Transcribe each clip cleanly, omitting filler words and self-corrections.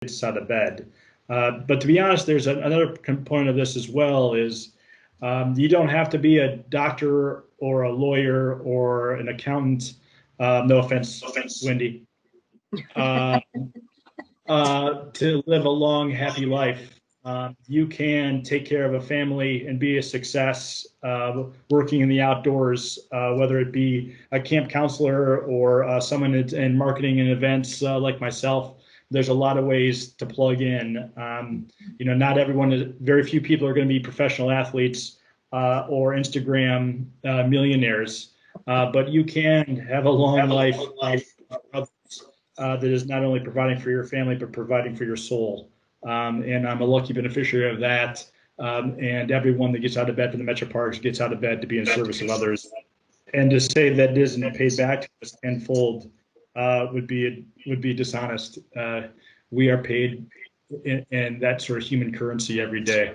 gets out of bed. But to be honest, there's another component of this as well is you don't have to be a doctor or a lawyer or an accountant. No offense, Wendy, uh, to live a long, happy life. You can take care of a family and be a success working in the outdoors, whether it be a camp counselor or someone in marketing and events like myself. There's a lot of ways to plug in. Not everyone, very few people are going to be professional athletes or Instagram millionaires, but you can have a long life that is not only providing for your family, but providing for your soul. And I'm a lucky beneficiary of that. And everyone that gets out of bed from the Metro Parks gets out of bed to be in service of others. And to say that it isn't paid back to us tenfold would be dishonest. We are paid in that sort of human currency every day.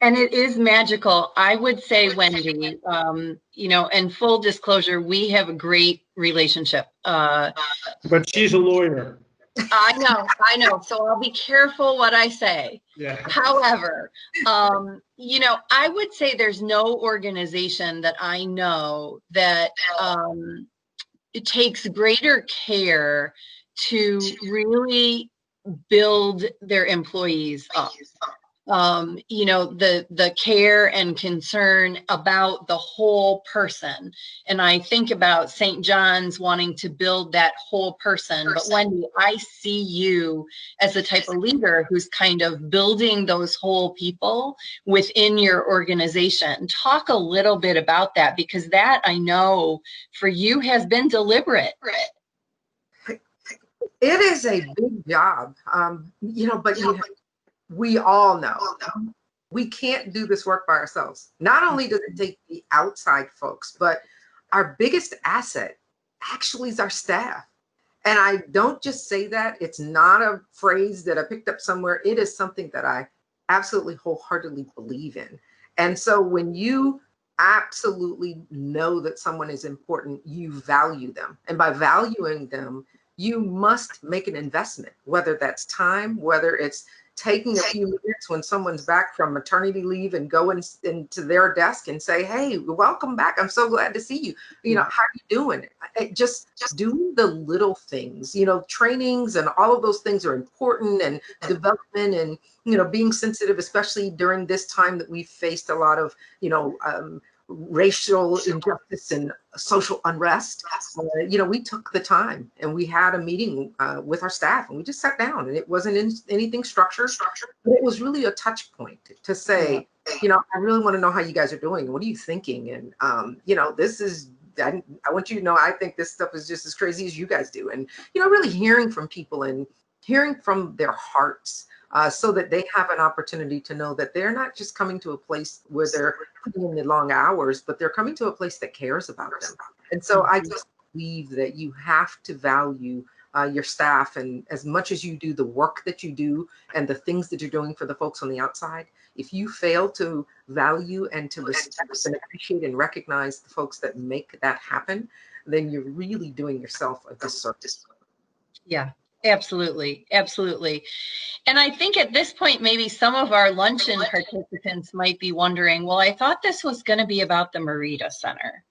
And it is magical. I would say, Wendy, and full disclosure, we have a great relationship. But she's a lawyer. I know. So I'll be careful what I say. Yeah. However, I would say there's no organization that I know that it takes greater care to really build their employees up. The care and concern about the whole person. And I think about St. John's wanting to build that whole person. But Wendy, I see you as the type of leader who's kind of building those whole people within your organization. Talk a little bit about that, because that, I know for you, has been deliberate. It is a big job, but we all know we can't do this work by ourselves. Not only does it take the outside folks, but our biggest asset actually is our staff. And I don't just say that. It's not a phrase that I picked up somewhere. It is something that I absolutely wholeheartedly believe in. And so when you absolutely know that someone is important, you value them. And by valuing them, you must make an investment, whether that's time, whether it's taking a few minutes when someone's back from maternity leave and go into their desk and say, hey, welcome back. I'm so glad to see you. How are you doing? Just doing the little things, trainings and all of those things are important, and development and, being sensitive, especially during this time that we've faced a lot of, racial injustice and social unrest. We took the time and we had a meeting with our staff, and we just sat down, and it wasn't anything structured, but it was really a touch point to say, I really want to know how you guys are doing. What are you thinking? And, this is, I want you to know, I think this stuff is just as crazy as you guys do. And, really hearing from people and hearing from their hearts, so that they have an opportunity to know that they're not just coming to a place where they're putting in the long hours, but they're coming to a place that cares about them. And so I just believe that you have to value your staff, and as much as you do the work that you do and the things that you're doing for the folks on the outside, if you fail to value and to respect and appreciate and recognize the folks that make that happen, then you're really doing yourself a disservice. Yeah. Absolutely. Absolutely. And I think at this point, maybe some of our luncheon participants might be wondering, well, I thought this was going to be about the Mareda Center.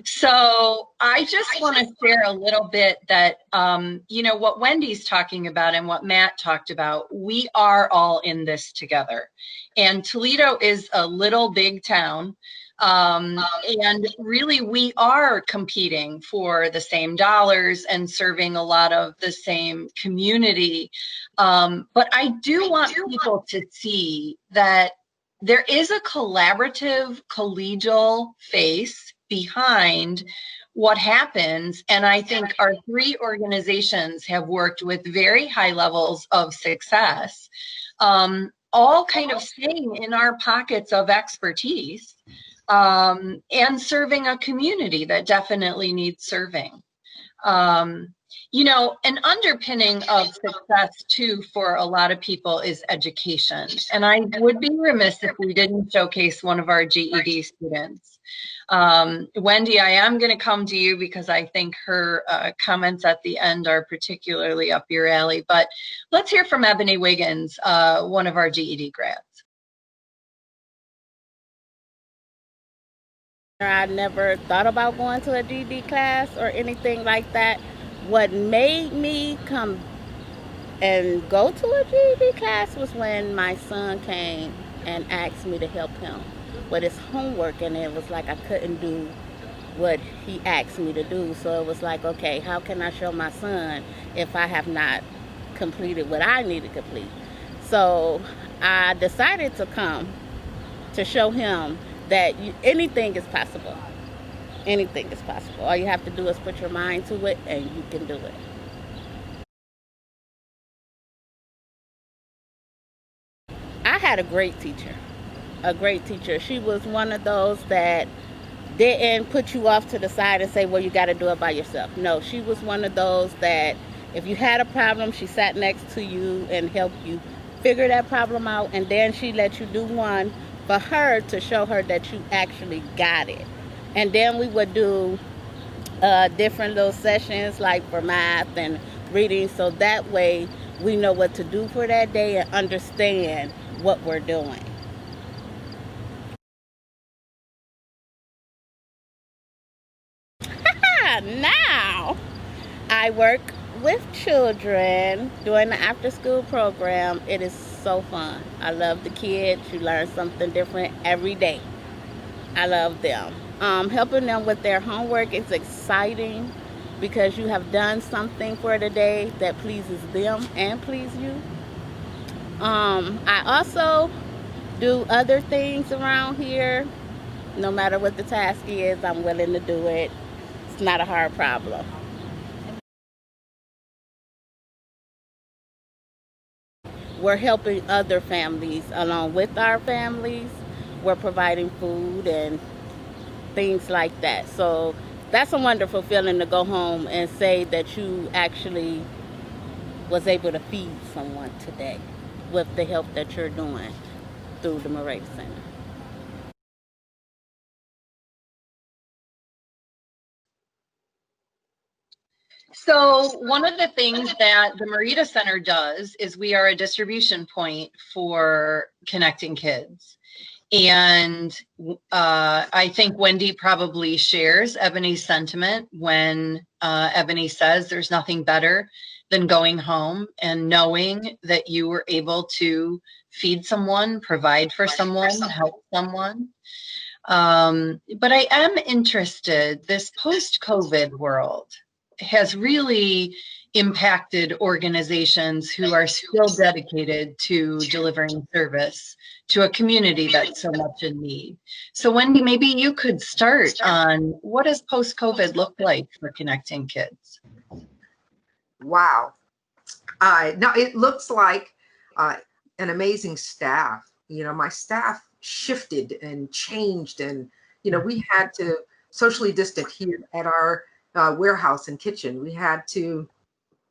So I just want to share a little bit that, what Wendy's talking about and what Matt talked about, we are all in this together. And Toledo is a little big town. And really, we are competing for the same dollars and serving a lot of the same community. But I do want people to see that there is a collaborative, collegial face behind what happens. And I think our three organizations have worked with very high levels of success, all kind of staying in our pockets of expertise. And serving a community that definitely needs serving. You know, an underpinning of success too for a lot of people is education. And I would be remiss if we didn't showcase one of our GED students. Wendy, I am going to come to you because I think her comments at the end are particularly up your alley. But let's hear from Ebony Wiggins, one of our GED grads. I never thought about going to a GED class or anything like that. What made me come and go to a GED class was when my son came and asked me to help him with his homework, and it was like I couldn't do what he asked me to do. So it was like, okay, how can I show my son if I have not completed what I need to complete? So I decided to come to show him that anything is possible. Anything is possible. All you have to do is put your mind to it, and you can do it. I had a great teacher. A great teacher. She was one of those that didn't put you off to the side and say, well, you got to do it by yourself. No, she was one of those that if you had a problem, she sat next to you and helped you figure that problem out, and then she let you do one for her to show her that you actually got it. And then we would do different little sessions like for math and reading, so that way we know what to do for that day and understand what we're doing. Now I work with children doing the after school program. It is so fun. I love the kids. You learn something different every day. I love them. Helping them with their homework is exciting because you have done something for the day that pleases them and please you. I also do other things around here. No matter what the task is, I'm willing to do it. It's not a hard problem. We're helping other families along with our families. We're providing food and things like that. So that's a wonderful feeling to go home and say that you actually was able to feed someone today with the help that you're doing through the Mareda Center. So one of the things that the Mareda Center does is we are a distribution point for connecting kids. And I think Wendy probably shares Ebony's sentiment when Ebony says there's nothing better than going home and knowing that you were able to feed someone, provide for someone, help someone. But I am interested, this post-COVID world has really impacted organizations who are still dedicated to delivering service to a community that's so much in need. So Wendy, maybe you could start on what does post-COVID look like for connecting kids? Wow. No, it looks like an amazing staff. You know, my staff shifted and changed, and, you know, we had to socially distance here at our warehouse and kitchen. We had to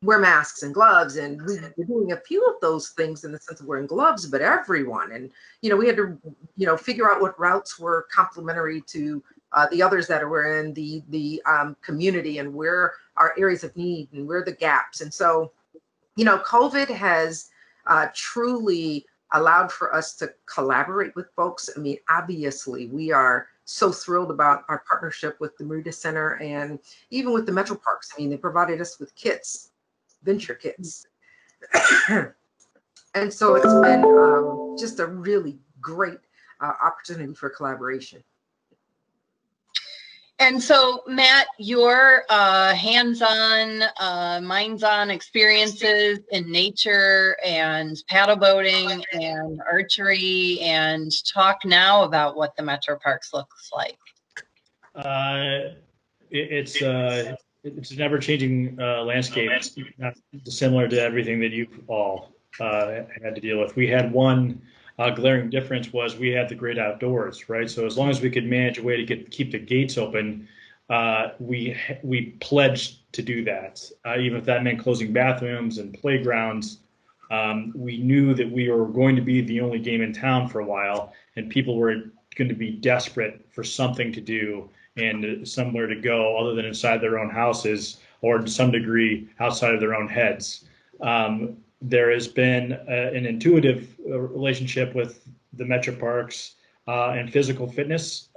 wear masks and gloves, and we were doing a few of those things in the sense of wearing gloves, but everyone. And, you know, we had to, you know, figure out what routes were complementary to the others that were in the community, and where our areas of need and where the gaps. And so, you know, COVID has truly allowed for us to collaborate with folks. I mean, obviously, we are so thrilled about our partnership with the Mareda Center and even with the Metro Parks. I mean, they provided us with kits, venture kits. And so it's been just a really great opportunity for collaboration. And so, Matt, your hands-on, minds-on experiences in nature and paddle boating and archery, and talk now about what the Metro Parks looks like. It's an ever-changing landscape, not dissimilar to everything that you've all had to deal with. We had one glaring difference was we had the great outdoors, right? So as long as we could manage a way to keep the gates open, we pledged to do that, even if that meant closing bathrooms and playgrounds. We knew that we were going to be the only game in town for a while, and people were going to be desperate for something to do and somewhere to go other than inside their own houses or to some degree outside of their own heads. There has been an intuitive relationship with the Metro Parks and physical fitness,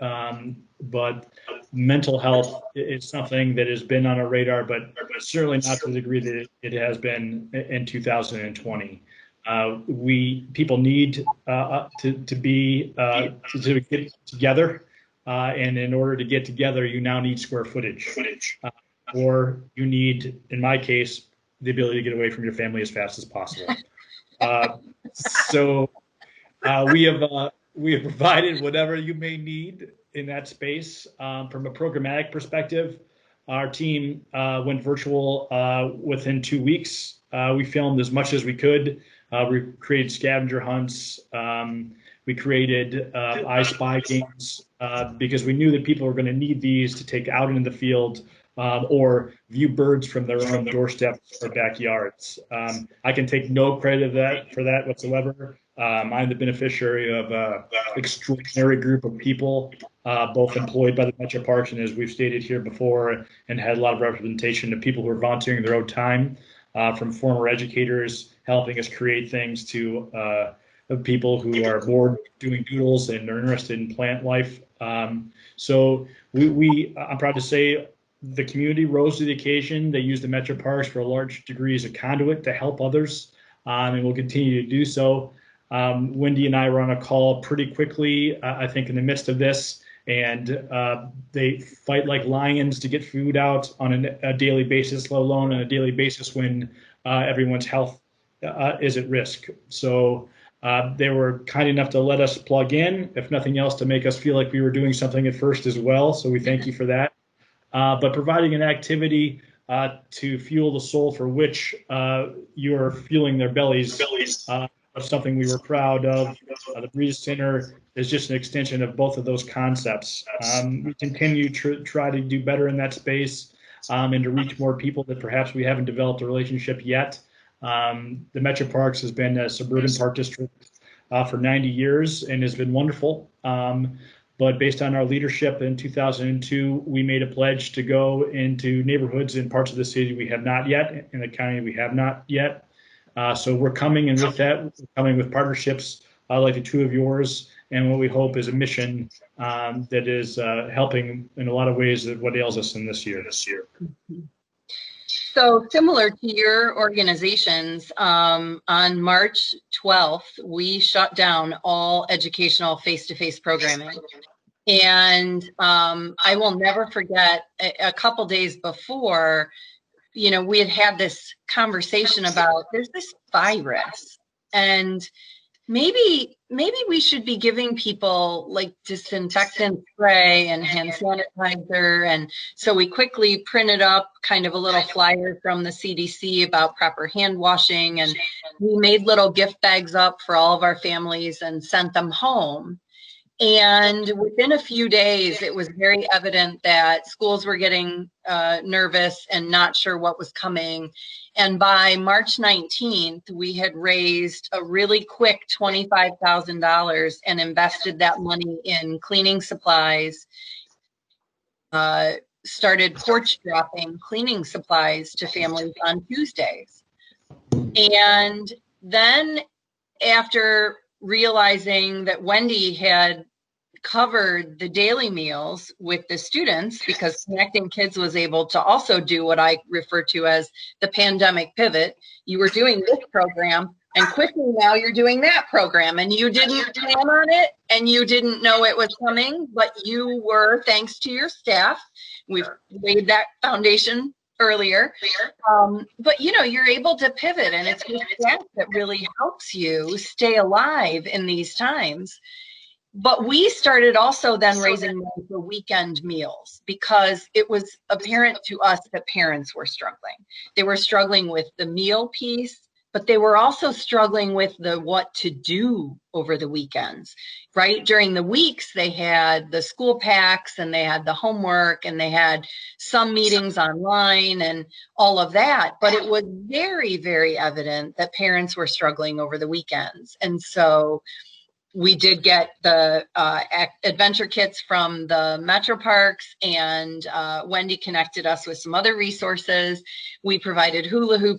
but mental health is something that has been on our radar, but certainly not to the degree that it has been in 2020. People need to get together, and in order to get together, you now need square footage, or you need, in my case, the ability to get away from your family as fast as possible. So we have provided whatever you may need in that space. From a programmatic perspective, our team went virtual within 2 weeks. We filmed as much as we could. We created scavenger hunts. We created I Spy games because we knew that people were going to need these to take out into the field or view birds from their own doorsteps or backyards. I can take no credit for that whatsoever. I'm the beneficiary of an extraordinary group of people, both employed by the Metro Parks and, as we've stated here before, and had a lot of representation of people who are volunteering their own time, from former educators helping us create things to people who are bored doing doodles and are interested in plant life. So I'm proud to say the community rose to the occasion. They used the Metro Parks for a large degree as a conduit to help others, and will continue to do so. Wendy and I were on a call pretty quickly, I think, in the midst of this, and they fight like lions to get food out on a daily basis, let alone on a daily basis when everyone's health is at risk. So they were kind enough to let us plug in, if nothing else, to make us feel like we were doing something at first as well. So we thank you for that. But providing an activity to fuel the soul for which you're fueling their bellies of something we were proud of. The Breeze Center is just an extension of both of those concepts. We continue to try to do better in that space and to reach more people that perhaps we haven't developed a relationship yet. The Metro Parks has been a suburban park district for 90 years and has been wonderful. But based on our leadership in 2002, we made a pledge to go into neighborhoods in parts of the city we have not yet, in the county we have not yet. So we're coming, and with that, we're coming with partnerships like the two of yours, and what we hope is a mission that is helping in a lot of ways that what ails us in this year. So similar to your organizations, on March 12th, we shut down all educational face-to-face programming. And I will never forget, a couple days before, we had this conversation about there's this virus, and maybe we should be giving people like disinfectant spray and hand sanitizer. And so we quickly printed up kind of a little flyer from the CDC about proper hand washing, and we made little gift bags up for all of our families and sent them home. And within a few days, it was very evident that schools were getting nervous and not sure what was coming. And by March 19th, we had raised a really quick $25,000 and invested that money in cleaning supplies, started porch dropping cleaning supplies to families on Tuesdays. And then after realizing that Wendy had covered the daily meals with the students, because Connecting Kids was able to also do what I refer to as the pandemic pivot. You were doing this program, and quickly now you're doing that program, and you didn't plan on it and you didn't know it was coming, but you were, thanks to your staff. We've laid that foundation earlier. But you're able to pivot, and it's your staff that really helps you stay alive in these times. But we started also then raising money for weekend meals, because it was apparent to us that parents were struggling. They were struggling with the meal piece. but they were also struggling with the what to do over the weekends, right? During the weeks, they had the school packs and they had the homework and they had some meetings online and all of that. But it was very, very evident that parents were struggling over the weekends. And so we did get the adventure kits from the Metro Parks, and Wendy connected us with some other resources. We provided hula hoops